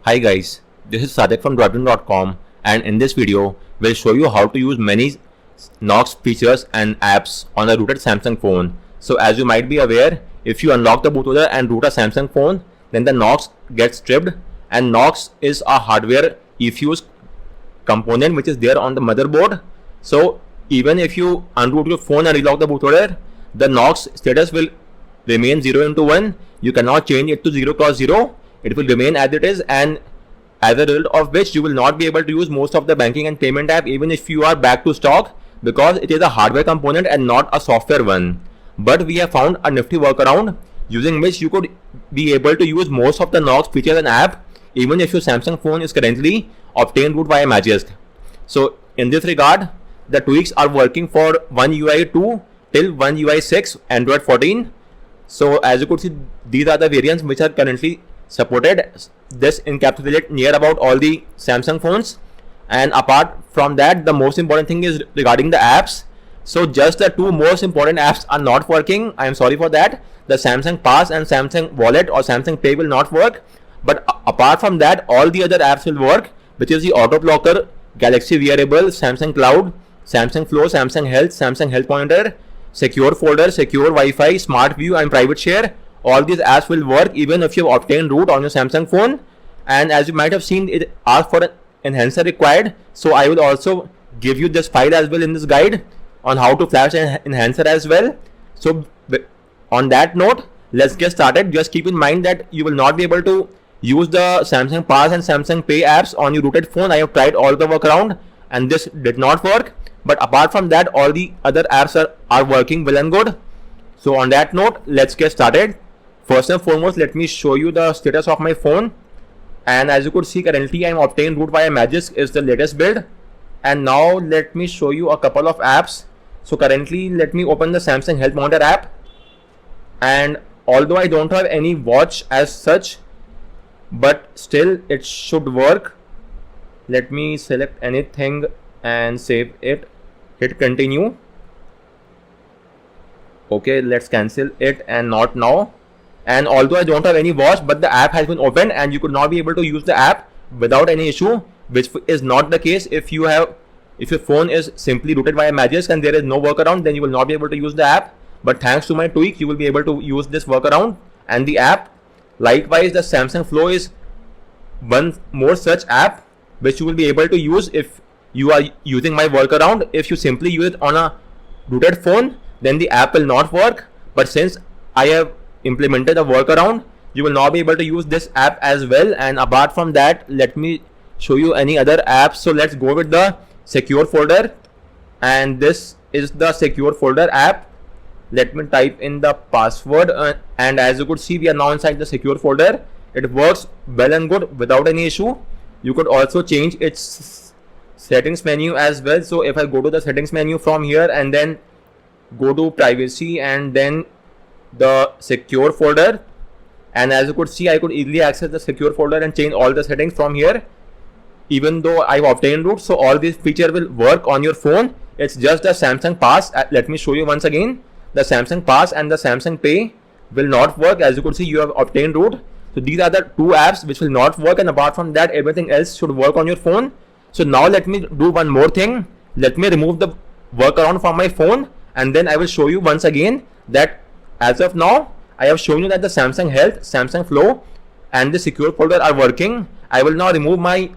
Hi guys, this is Sadek from Droidwin.com, and in this video, we'll show you how to use many Knox features and apps on a rooted Samsung phone. So as you might be aware, if you unlock the bootloader and root a Samsung phone, then the Knox gets stripped, and Knox is a hardware eFuse component which is there on the motherboard. So even if you unroot your phone and relock the bootloader, the Knox status will remain 0 into 1. You cannot change it to 0 cross 0. It will remain as it is, and as a result of which you will not be able to use most of the banking and payment app even if you are back to stock, because it is a hardware component and not a software one. But we have found a nifty workaround using which you could be able to use most of the Knox features and app even if your Samsung phone is currently obtained root via Magisk. So in this regard, the tweaks are working for One UI 2 till One UI 6 Android 14. So as you could see, these are the variants which are currently supported. This encapsulates near about all the Samsung phones, and apart from that, the most important thing is regarding the apps. So just the two most important apps are not working. I am sorry for that. The Samsung Pass and Samsung Wallet or Samsung Pay will not work, but apart from that, all the other apps will work, which is the Auto Blocker, Galaxy Wearable, Samsung Cloud, Samsung Flow, Samsung Health, Samsung Health Monitor, Secure Folder, Secure Wi-Fi, Smart View and Private Share. All these apps will work even if you have obtained root on your Samsung phone. And as you might have seen, it asks for an enhancer required. So I will also give you this file as well in this guide on how to flash an enhancer as well. So on that note, let's get started. Just keep in mind that you will not be able to use the Samsung Pass and Samsung Pay apps on your rooted phone. I have tried all the workaround and this did not work. But apart from that, all the other apps are working well and good. So on that note, let's get started. First and foremost, let me show you the status of my phone. And as you could see, currently I am obtained root via Magisk is the latest build. And now let me show you a couple of apps. So currently, let me open the Samsung Health Monitor app. And although I don't have any watch as such, but still it should work. Let me select anything and save it. Hit continue. Okay, let's cancel it and not now. And although I don't have any watch, but the app has been opened and you could not be able to use the app without any issue, which is not the case if your phone is simply rooted via Magisk and there is no workaround, then you will not be able to use the app. But thanks to my tweak, you will be able to use this workaround and the app. Likewise, the Samsung Flow is one more such app which you will be able to use if you are using my workaround. If you simply use it on a rooted phone, then the app will not work. But since I have implemented a workaround, you will not be able to use this app as well. And apart from that, let me show you any other apps. So let's go with the Secure Folder, and this is the Secure Folder app. Let me type in the password, and as you could see, we are now inside the Secure Folder. It works well and good without any issue. You could also change its settings menu as well. So if I go to the settings menu from here and then go to privacy and then the Secure Folder, and as you could see, I could easily access the Secure Folder and change all the settings from here even though I've obtained root. So all these features will work on your phone. It's just the Samsung Pass. Let me show you once again. The Samsung Pass and the Samsung Pay will not work. As you could see, you have obtained root. So these are the two apps which will not work, and apart from that, everything else should work on your phone. So now let me do one more thing. Let me remove the workaround from my phone, and then I will show you once again that as of now, I have shown you that the Samsung Health, Samsung Flow and the Secure Folder are working. I will now remove my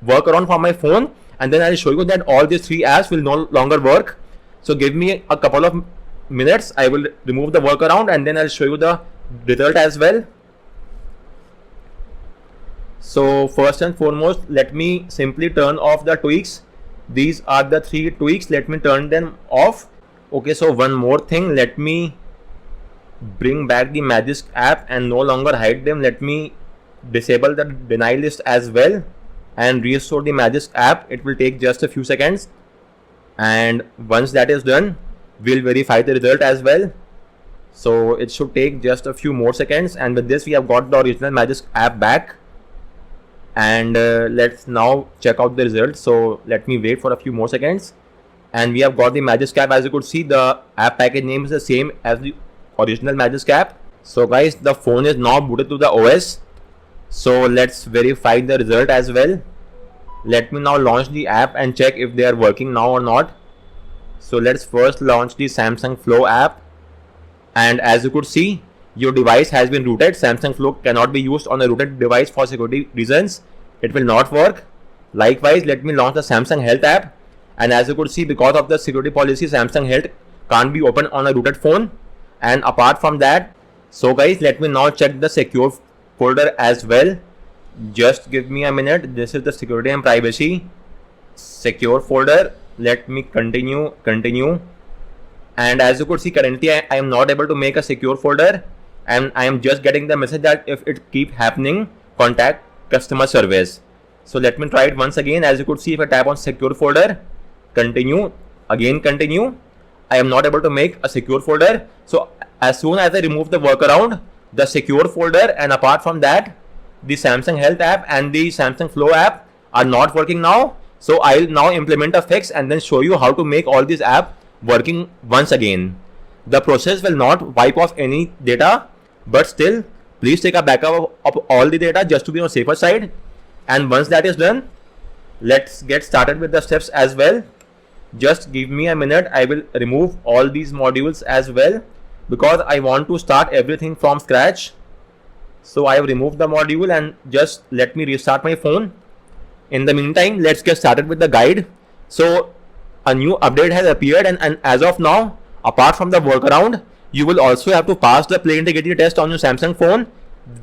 workaround from my phone, and then I will show you that all these three apps will no longer work. So give me a couple of minutes. I will remove the workaround and then I'll show you the result as well. So first and foremost, let me simply turn off the tweaks. These are the three tweaks. Let me turn them off. Okay, so one more thing. Let me bring back the Magisk app and no longer hide them. Let me disable the deny list as well and restore the Magisk app. It will take just a few seconds, and once that is done, we'll verify the result as well. So it should take just a few more seconds, and with this we have got the original Magisk app back. And let's now check out the results. So let me wait for a few more seconds, and we have got the Magisk app. As you could see, the app package name is the same as the original Magisk app. So guys, the phone is now booted to the OS, So let's verify the result as well. Let me now launch the app and check if they are working now or not. So let's first launch the Samsung Flow app, and as you could see, your device has been rooted. Samsung Flow cannot be used on a rooted device for security reasons. It will not work. Likewise, let me launch the Samsung Health app, and as you could see, because of the security policy, Samsung Health can't be opened on a rooted phone. And apart from that, so guys, let me now check the secure folder as well. Just give me a minute. This is the security and privacy secure folder. Let me continue. And as you could see, currently I am not able to make a secure folder, and I am just getting the message that if it keep happening, contact customer service. So let me try it once again. As you could see, if I tap on secure folder, continue, I am not able to make a secure folder. So as soon as I remove the workaround, the secure folder, and apart from that, the Samsung Health app and the Samsung Flow app are not working now. So I'll now implement a fix and then show you how to make all these apps working once again. The process will not wipe off any data, but still, please take a backup of all the data just to be on safer side. And once that is done, let's get started with the steps as well. Just give me a minute. I will remove all these modules as well, because I want to start everything from scratch. So I have removed the module, and just let me restart my phone. In the meantime, let's get started with the guide. So a new update has appeared, and as of now, apart from the workaround, you will also have to pass the Play Integrity test on your Samsung phone.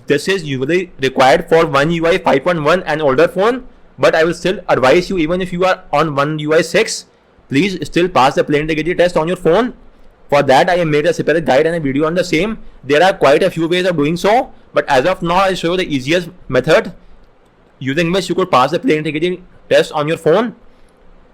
This is usually required for One UI 5.1 and older phone, but I will still advise you, even if you are on One UI 6, please still pass the Play Integrity test on your phone. For that, I have made a separate guide and a video on the same. There are quite a few ways of doing so, but as of now, I'll show you the easiest method using which you could pass the Play Integrity test on your phone.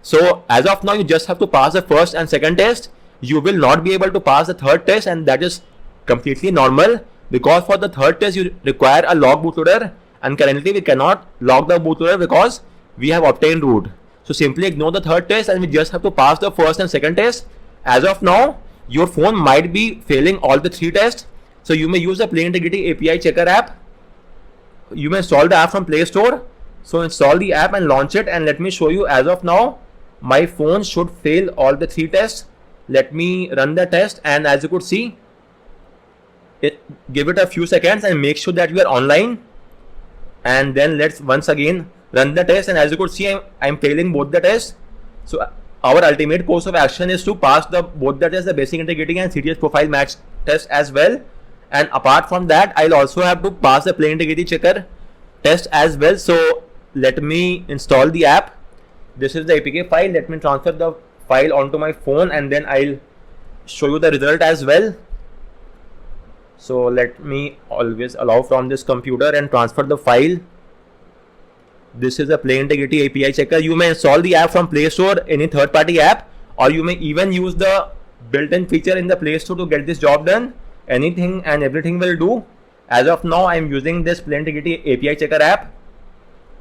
So as of now, you just have to pass the first and second test. You will not be able to pass the third test, and that is completely normal, because for the third test you require a log bootloader, and currently we cannot log the bootloader because we have obtained root. So simply ignore the third test, and we just have to pass the first and second test. As of now, your phone might be failing all the three tests, so you may use the Play Integrity API Checker app. You may install the app from Play Store. So install the app and launch it, and let me show you. As of now, my phone should fail all the three tests. Let me run the test, and as you could see, give it a few seconds and make sure that you are online, and then let's once again run the test. And as you could see, I'm failing both the tests. So our ultimate course of action is to pass both the tests, the basic integrity and CTS profile match test as well. And apart from that, I'll also have to pass the Play Integrity Checker test as well. So let me install the app. This is the APK file. Let me transfer the file onto my phone, and then I'll show you the result as well. So let me always allow from this computer and transfer the file. This is a Play Integrity API Checker. You may install the app from Play Store, any third-party app, or you may even use the built-in feature in the Play Store to get this job done. Anything and everything will do. As of now, I am using this Play Integrity API Checker app.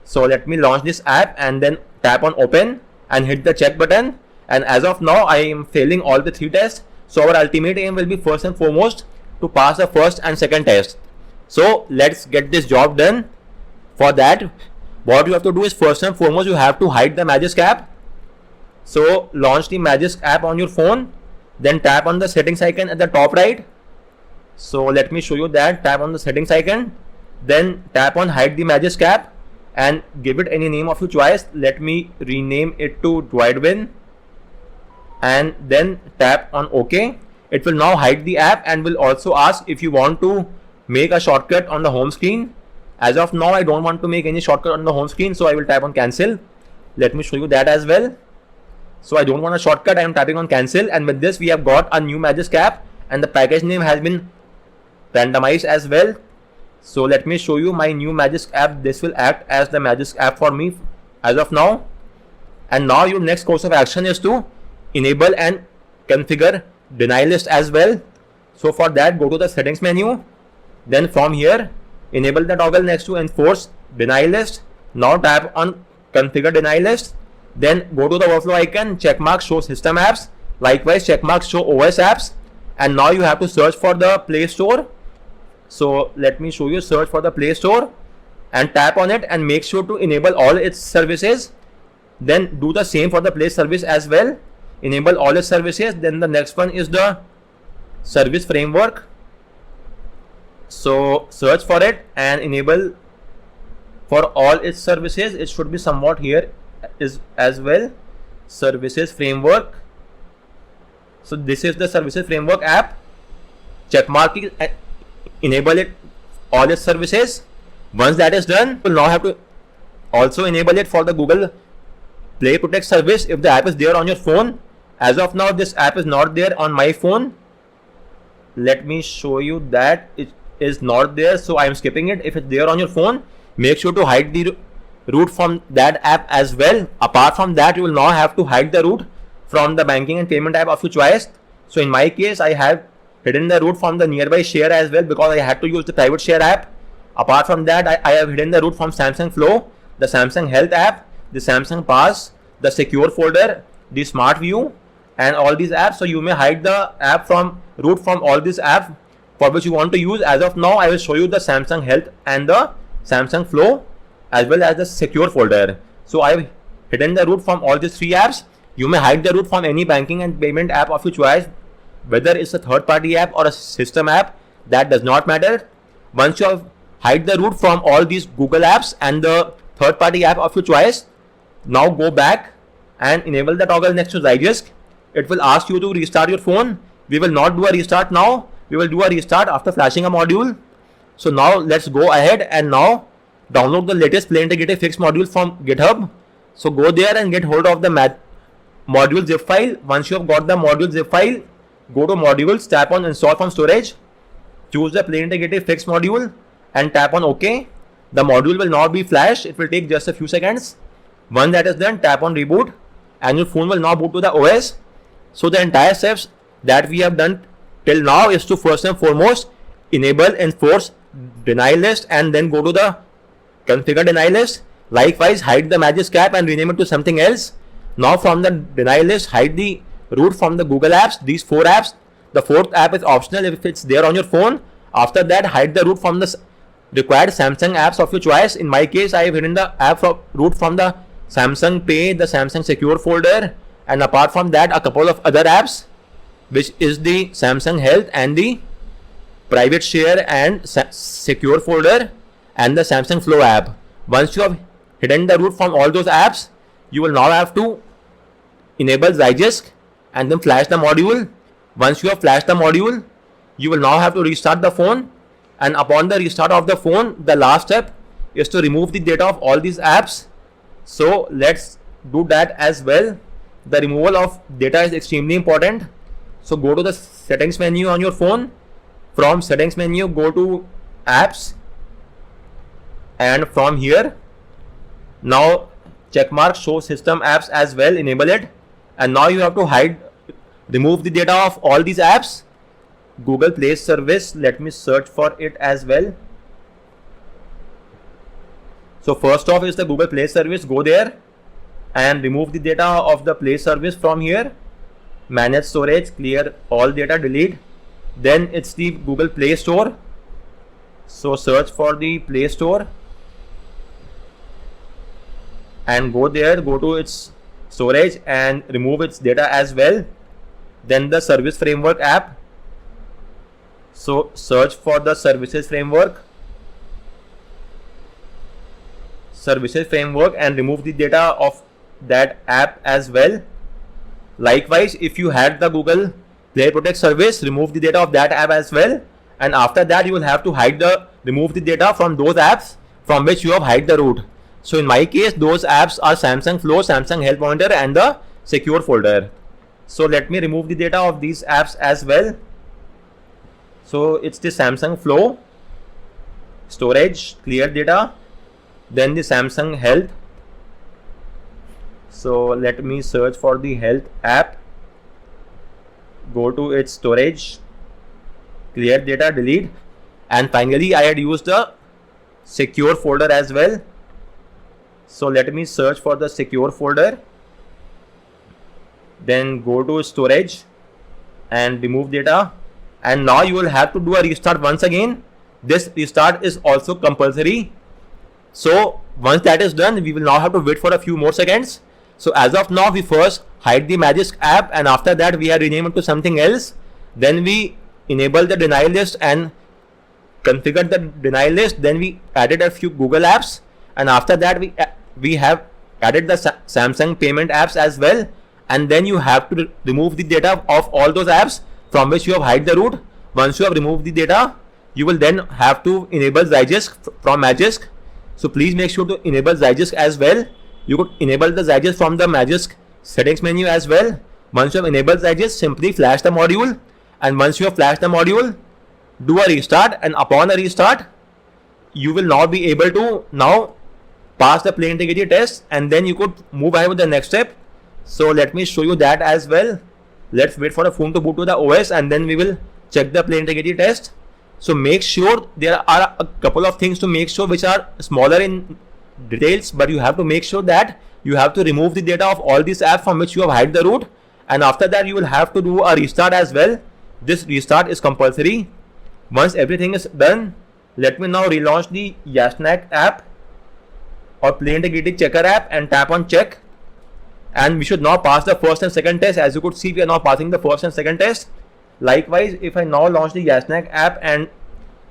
So let me launch this app and then tap on open and hit the check button. And as of now, I am failing all the three tests. So our ultimate aim will be first and foremost to pass the first and second test. So let's get this job done. For that, what you have to do is, first and foremost, you have to hide the Magisk app. So launch the Magisk app on your phone, then tap on the settings icon at the top right. So let me show you that. Tap on the settings icon, then tap on hide the Magisk app and give it any name of your choice. Let me rename it to Droidwin, and then tap on OK. It will now hide the app and will also ask if you want to make a shortcut on the home screen. As of now, I don't want to make any shortcut on the home screen, so I will tap on cancel. Let me show you that as well. So I don't want a shortcut, I am tapping on cancel, and with this we have got a new Magisk app, and the package name has been randomized as well. So let me show you my new Magisk app. This will act as the Magisk app for me as of now. And now your next course of action is to enable and configure deny list as well. So for that, go to the settings menu, then from here enable the toggle next to enforce deny list. Now tap on configure deny list, then go to the workflow icon, checkmark show system apps, likewise checkmark show OS apps, and now you have to search for the Play Store. So let me show you. Search for the Play Store, and tap on it and make sure to enable all its services. Then do the same for the Play service as well. Enable all its services. Then the next one is the service framework. So search for it and enable for all its services. It should be somewhat here is as well. Services framework. So this is the services framework app. Check mark it, enable it all its services. Once that is done, you will now have to also enable it for the Google Play Protect service if the app is there on your phone. As of now, this app is not there on my phone. Let me show you that it is not there, so I am skipping it. If it's there on your phone, make sure to hide the root from that app as well. Apart from that, you will now have to hide the root from the banking and payment app of your choice. So in my case, I have hidden the root from the Nearby Share as well because I had to use the private share app. Apart from that, I have hidden the root from Samsung Flow, the Samsung Health app, the Samsung Pass, the Secure folder, the Smart View, and all these apps. So you may hide the app from root from all these apps for which you want to use. As of now, I will show you the Samsung Health and the Samsung Flow as well as the Secure folder. So I have hidden the root from all these three apps. You may hide the root from any banking and payment app of your choice, whether it's a third-party app or a system app, that does not matter. Once you have hide the root from all these Google apps and the third-party app of your choice, now go back and enable the toggle next to Zydesk. It will ask you to restart your phone. We will not do a restart now. We will do a restart after flashing a module. So now let's go ahead and now download the latest Play Integrated Fix module from GitHub. So go there and get hold of the module zip file. Once you have got the module zip file, go to modules, tap on install from storage, choose the Play Integrated Fix module and tap on OK. The module will now be flashed. It will take just a few seconds. Once that is done, tap on reboot and your phone will now boot to the OS. So the entire steps that we have done till now is to first and foremost enable enforce denial list and then go to the configure denial list. Likewise, hide the Magisk app and rename it to something else. Now from the denial list, hide the root from the Google apps, these 4 apps. The 4th app is optional if it's there on your phone. After that, hide the root from the required Samsung apps of your choice. In my case, I have hidden the app root from the Samsung Pay, the Samsung Secure folder, and apart from that, a couple of other apps, which is the Samsung Health and the Private Share and Secure folder and the Samsung Flow app. Once you have hidden the root from all those apps, you will now have to enable Zydesk and then flash the module. Once you have flashed the module, you will now have to restart the phone, and upon the restart of the phone, the last step is to remove the data of all these apps. So let's do that as well. The removal of data is extremely important. So go to the settings menu on your phone. From settings menu, go to apps, and from here now checkmark show system apps as well, enable it, and now you have to remove the data of all these apps. Google Play service, let me search for it as well. So first off is the Google Play service. Go there and remove the data of the Play service from here. Manage storage, clear all data, delete. Then it's the Google Play Store. So search for the Play Store and go there, go to its storage and remove its data as well. Then the Service Framework app. So search for the Services Framework and remove the data of that app as well. Likewise, if you had the Google Play Protect service, remove the data of that app as well. And after that, you will have to remove the data from those apps from which you have hide the root. So in my case, those apps are Samsung Flow, Samsung Health Monitor and the Secure folder. So let me remove the data of these apps as well. So it's the Samsung Flow, storage, clear data, then the Samsung Health. So let me search for the Health app, go to its storage, clear data, delete, and finally I had used the Secure folder as well. So let me search for the Secure folder, then go to storage and remove data, and now you will have to do a restart once again. This restart is also compulsory. So once that is done, we will now have to wait for a few more seconds. So as of now, we first hide the Magisk app, and after that we are rename it to something else. Then we enable the denial list and configure the denial list. Then we added a few Google apps, and after that we have added the Samsung payment apps as well. And then you have to remove the data of all those apps from which you have hide the root. Once you have removed the data, you will then have to enable Zygisk from Magisk. So please make sure to enable Zygisk as well. You could enable the Zygisk from the Magisk settings menu as well. Once you have enabled Zygisk, simply flash the module, and once you have flashed the module, do a restart, and upon a restart, you will not be able to now pass the play integrity test, and then you could move ahead with the next step. So let me show you that as well. Let's wait for the phone to boot to the OS, and then we will check the play integrity test. So make sure there are a couple of things to make sure which are smaller in details, but you have to make sure that you have to remove the data of all these apps from which you have hide the root, and after that you will have to do a restart as well. This restart is compulsory. Once everything is done, let me now relaunch the Yasnak app or play integrity checker app and tap on check, and we should now pass the first and second test. As you could see, we are now passing the first and second test. Likewise, if I now launch the Yasnak app and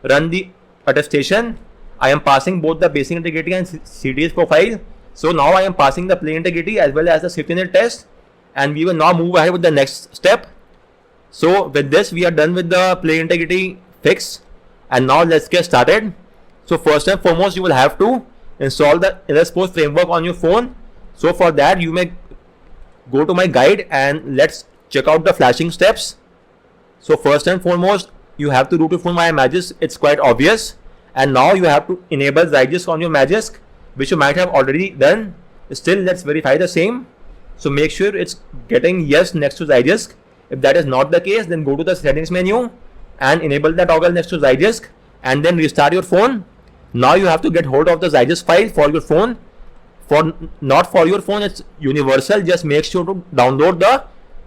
run the attestation, I am passing both the basic integrity and CTS profile. So now I am passing the play integrity as well as the safety net test, and we will now move ahead with the next step. So with this, we are done with the play integrity fix, and now let's get started. So first and foremost, you will have to install the LSPOS framework on your phone. So for that, you may go to my guide and let's check out the flashing steps. So first and foremost, you have to root your phone via Magisk. It's quite obvious. And now you have to enable Zygisk on your Magisk, which you might have already done. Still, let's verify the same. So make sure it's getting yes next to Zygisk. If that is not the case, then go to the settings menu and enable the toggle next to Zygisk, and then restart your phone. Now you have to get hold of the Zygisk file for your phone. Not for your phone, it's universal. Just make sure to download the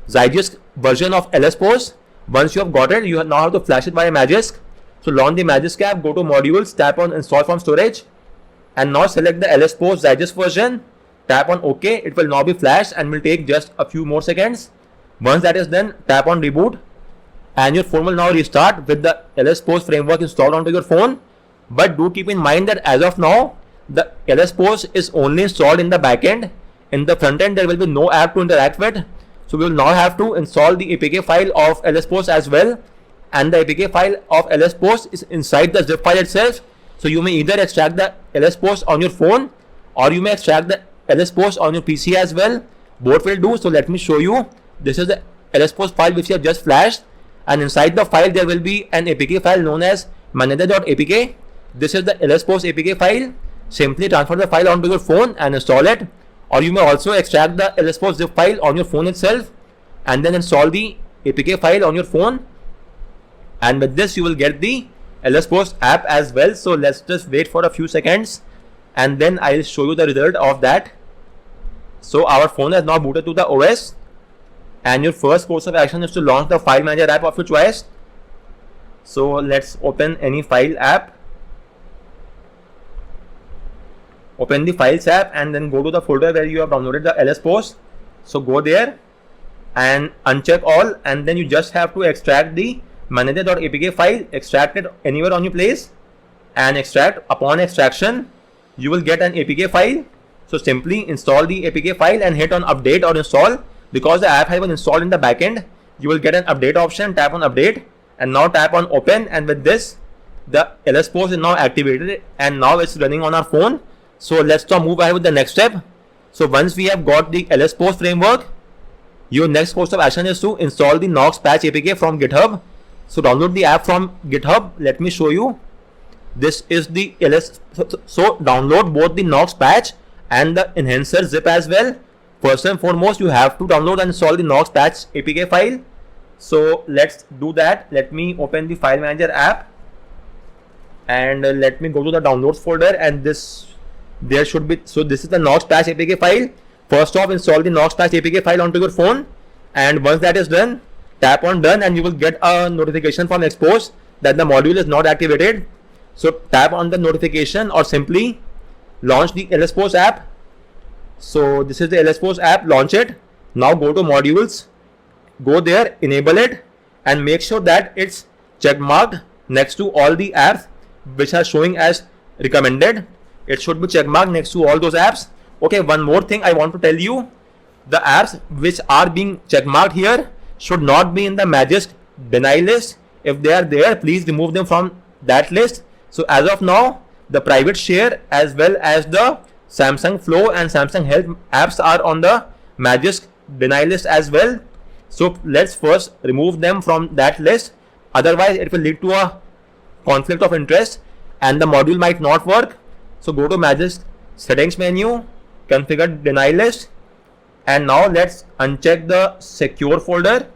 Zygisk version of LSPOS. Once you have got it, you now have to flash it via Magisk. So launch the Magisk app, go to modules, tap on install from storage, and now select the LSPOS Zygisk version. Tap on OK. It will now be flashed and will take just a few more seconds. Once that is done, tap on reboot, and your phone will now restart with the LSPOS framework installed onto your phone. But do keep in mind that as of now, the LSPOS is only installed in the backend. In the front end, there will be no app to interact with. So we will now have to install the APK file of LSPOS as well. And the APK file of LSPOS is inside the zip file itself. So you may either extract the LSPOS on your phone, or you may extract the LSPOS on your PC as well. Both will do. So let me show you. This is the LSPOS file which we have just flashed, and inside the file there will be an APK file known as manager.apk. This is the LSPOS APK file. Simply transfer the file onto your phone and install it, or you may also extract the LSPOS zip file on your phone itself and then install the APK file on your phone, and with this you will get the LSPOS app as well. So let's just wait for a few seconds, and then I'll show you the result of that. So our phone has now booted to the OS, and your first course of action is to launch the file manager app of your choice. So let's open any file app. Open the files app and then go to the folder where you have downloaded the LSPOS. So go there and uncheck all, and then you just have to extract the manager.apk file. Extract it anywhere on your place and extract. Upon extraction, you will get an APK file. So simply install the APK file and hit on update or install. Because the app has been installed in the backend, you will get an update option. Tap on update and now tap on open, and with this the LSPOS is now activated and now it's running on our phone. So let's now move ahead with the next step. So once we have got the LSPOS framework, your next course of action is to install the Nox Patch APK from GitHub. So download the app from GitHub. Let me show you. This is the So download both the Nox Patch and the enhancer zip as well. First and foremost, you have to download and install the Nox Patch APK file. So let's do that. Let me open the file manager app and let me go to the downloads folder, and there should be, so this is the Nox Patch APK file. First off, install the Nox Patch APK file onto your phone, and once that is done, tap on done and you will get a notification from LSPOS that the module is not activated. So tap on the notification or simply launch the LSPOS app. So this is the LSPOS app, launch it. Now go to modules, go there, enable it, and make sure that it's check marked next to all the apps which are showing as recommended. It should be check marked next to all those apps. Okay, one more thing I want to tell you, the apps which are being check marked here should not be in the Magisk deny list. If they are there, please remove them from that list. So as of now, the private share as well as the Samsung Flow and Samsung Health apps are on the Magisk deny list as well. So let's first remove them from that list. Otherwise, it will lead to a conflict of interest and the module might not work. So go to Magisk settings menu, configure deny list, and now let's uncheck the secure folder,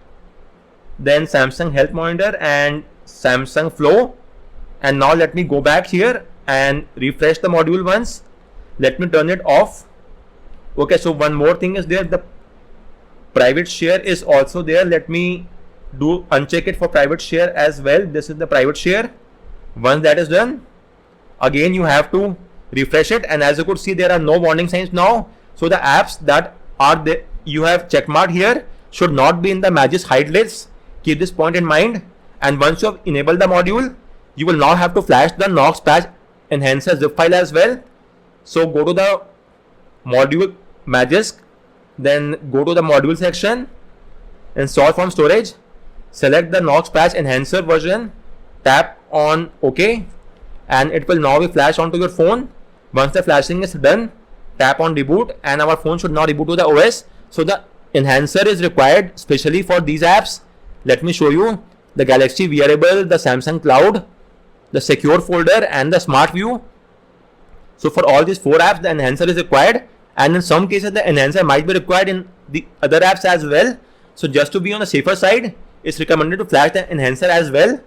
then Samsung Health Monitor and Samsung Flow. And now let me go back here and refresh the module once. Let me turn it off. Okay, so one more thing is there, the private share is also there. Let me uncheck it for private share as well. This is the private share. Once that is done, again you have to refresh it, and as you could see, there are no warning signs now. So the apps that are there you have checkmarked here should not be in the Magisk hide list. Keep this point in mind. And once you have enabled the module, you will now have to flash the Knox Patch Enhancer zip file as well. So go to the module Magisk, then go to the module section, install from storage, select the Knox Patch Enhancer version, tap on OK, and it will now be flashed onto your phone. Once the flashing is done, tap on reboot, and our phone should now reboot to the OS. So the enhancer is required especially for these apps. Let me show you the Galaxy Wearable, the Samsung Cloud, the secure folder, and the Smart View. So for all these 4 apps, the enhancer is required, and in some cases the enhancer might be required in the other apps as well. So just to be on the safer side, it's recommended to flash the enhancer as well.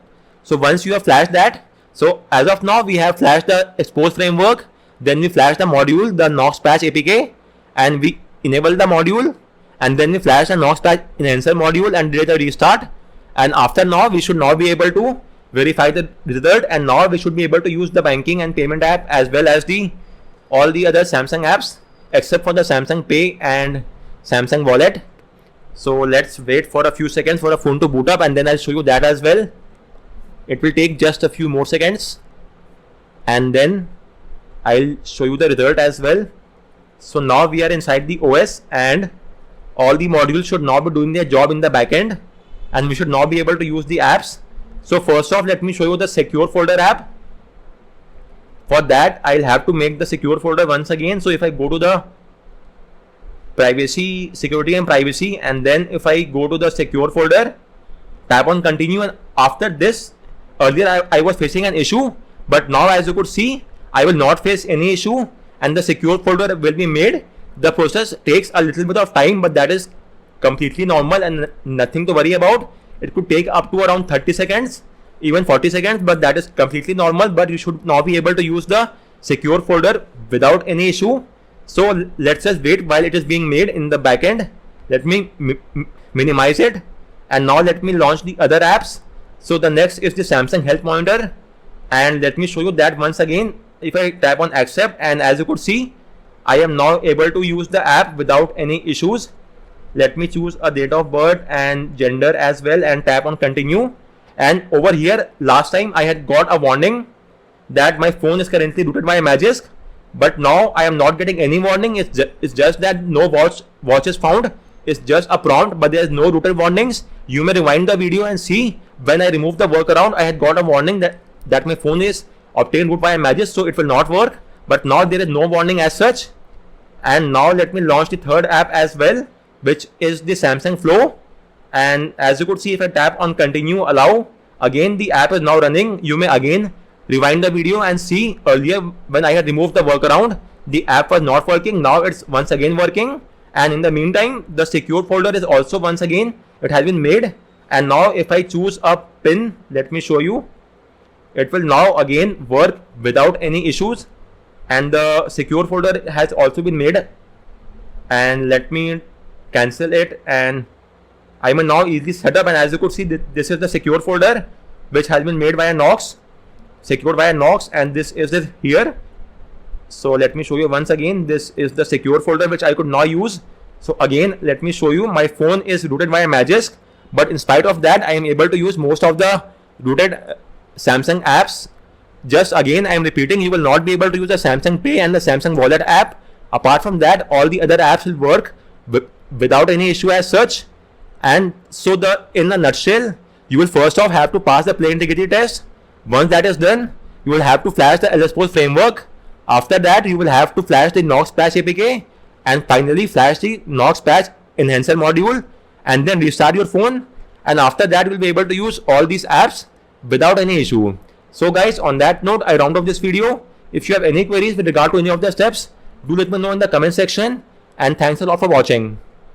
So once you have flashed that, so as of now we have flashed the expose framework, then we flash the module, the Knox Patch APK, and we enable the module, and then we flash the Knox Patch Enhancer module and did a restart. And after now, we should now be able to verify the result, and now we should be able to use the banking and payment app as well as all the other Samsung apps except for the Samsung Pay and Samsung Wallet. So let's wait for a few seconds for the phone to boot up, and then I'll show you that as well. It will take just a few more seconds, and then I'll show you the result as well. So now we are inside the OS, and all the modules should now be doing their job in the backend, and we should now be able to use the apps. So first off, let me show you the secure folder app. For that, I'll have to make the secure folder once again. So if I go to the privacy, security and privacy, and then if I go to the secure folder, tap on continue, and after this, earlier I was facing an issue, but now as you could see, I will not face any issue and the secure folder will be made. The process takes a little bit of time, but that is completely normal and nothing to worry about. It could take up to around 30 seconds, even 40 seconds, but that is completely normal. But you should now be able to use the secure folder without any issue. So let's just wait while it is being made in the backend. Let me minimize it, and now let me launch the other apps. So the next is the Samsung Health Monitor, and let me show you that once again. If I tap on accept, and as you could see, I am now able to use the app without any issues. Let me choose a date of birth and gender as well, and tap on continue. And over here, last time I had got a warning that my phone is currently rooted by Magisk, but now I am not getting any warning. It's just that no watch is found. It's just a prompt, but there is no rooted warnings. You may rewind the video and see when I removed the workaround, I had got a warning that my phone is obtained root by Magisk, so it will not work. But now there is no warning as such. And now let me launch the third app as well, which is the Samsung Flow. And as you could see, if I tap on continue, allow, again the app is now running. You may again rewind the video and see earlier when I had removed the workaround, the app was not working. Now it's once again working. And in the meantime, the secure folder is also once again, it has been made. And now if I choose a pin, let me show you, it will now again work without any issues. And the secure folder has also been made. And let me cancel it, and I may now easily set up. And as you could see, this is the secure folder which has been made by a Knox, secured by a Knox, and this is it here. So let me show you once again. This is the secure folder which I could now use. So again, let me show you. My phone is rooted via Magisk, but in spite of that, I am able to use most of the rooted Samsung apps. Just again, I am repeating, you will not be able to use the Samsung Pay and the Samsung Wallet app. Apart from that, all the other apps will work without any issue as such. And so in a nutshell, you will first off have to pass the play integrity test. Once that is done, you will have to flash the LSPOS framework. After that, you will have to flash the Knox Patch APK, and finally flash the Knox Patch Enhancer module, and then restart your phone. And after that, you will be able to use all these apps without any issue. So guys, on that note, I round off this video. If you have any queries with regard to any of the steps, do let me know in the comment section, and thanks a lot for watching.